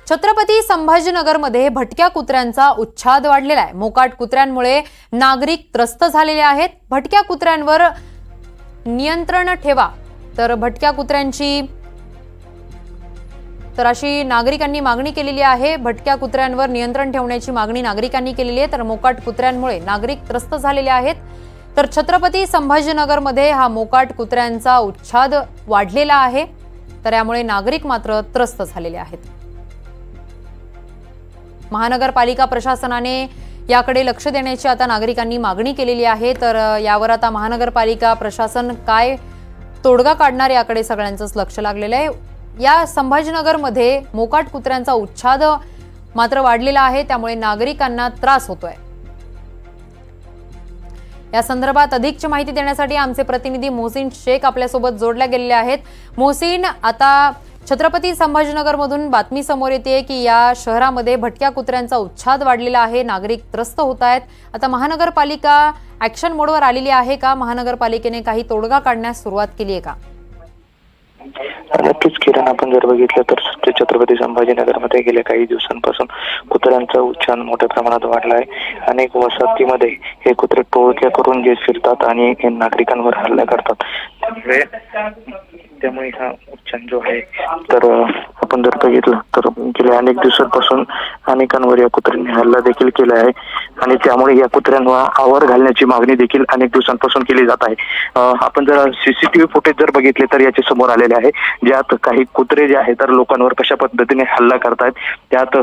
छत्रपती संभाजीनगरमध्ये भटक्या कुत्र्यांचा उच्छाद वाढलेला आहे। मोकाट कुत्र्यांमुळे नागरिक त्रस्त झालेले आहेत। भटक्या कुत्र्यांवर नियंत्रण ठेवा तर भटक्या कुत्र्यांची अशी नागरिकांनी मागणी केलेली आहे। भटक्या कुत्र्यांवर नियंत्रण ठेवण्याची मागणी नागरिकांनी केलेली आहे। तर मोकाट कुत्र्यांमुळे नागरिक त्रस्त झालेले आहेत। तर छत्रपती संभाजीनगरमध्ये हा मोकाट कुत्र्यांचा उच्छाद वाढलेला आहे। तर यामुळे नागरिक मात्र त्रस्त झालेले आहेत। महानगरपालिका प्रशासनाने याकडे लक्ष देण्याची आता नागरिकांनी मागणी केलेली आहे। तर यावर आता महानगरपालिका प्रशासन काय तोडगा काढणार याकडे सगळ्यांचंच लक्ष लागलेलं आहे। या संभाजीनगरमध्ये मोकाट कुत्र्यांचा उच्छाद मात्र वाढलेला आहे, त्यामुळे नागरिकांना त्रास होतोय। या संदर्भात अधिकची माहिती देण्यासाठी आमचे प्रतिनिधी मोहसिन शेख आपल्यासोबत जोडले गेलेले आहेत। मोहसिन, आता छत्रपती संभाजीनगरमधून बातमी समोर येते की या शहरामध्ये भटक्या कुत्र्यांचा उच्छाद वाढलेला आहे, नागरिक त्रस्त होत आहेत। आता महानगरपालिका ऍक्शन मोडवर आलेली आहे का? महानगरपालिकेने काही तोडगा काढण्यास सुरुवात केली आहे का? नक्कीच किरण, आपण जर बघितलं तर छत्रपती संभाजीनगरमध्ये गेल्या काही दिवसांपासून कुत्र्यांचा उच्छाद मोठ्या प्रमाणात वाढला आहे। अनेक वसाहतीमध्ये हे कुत्रे टोळक्या करून जे फिरतात आणि हे नागरिकांवर हल्ला करतात, त्यामुळे हा उच्छाद जो आहे तर आपण जर बघितलं तर गेल्या अनेक दिवसांपासून अनेकांवर या कुत्र्यांनी हल्ला देखील केला आहे आणि त्यामुळे या कुत्र्यांवर आवर घालण्याची मागणी देखील अनेक दिवसांपासून केली जात आहे। आपण जर सीसीटीव्ही फुटेज जर बघितले तर याचे समोर आलेले आहे, ज्यात काही कुत्रे जे आहेत तर लोकांवर कशा पद्धतीने हल्ला करतात, त्यात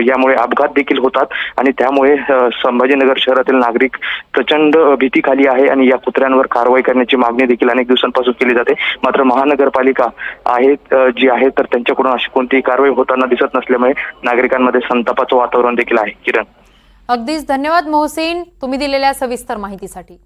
यामुळे अपघात देखील होतात आणि त्यामुळे संभाजीनगर शहरातील नागरिक प्रचंड भीतीखाली आहे आणि या कुत्र्यांवर कारवाई करण्याची मागणी देखील अनेक दिवसांपासून केली जाते। मात्र महानगरपालिका आहे जी आहे तर त्यांच्याकडून अशी कोणतीही कारवाई होताना दिसत नसल्यामुळे नागरिकांमध्ये संतापाचं वातावरण देखील आहे। किरण, अगदीच धन्यवाद मोहसिन, तुम्ही दिलेल्या सविस्तर माहितीसाठी।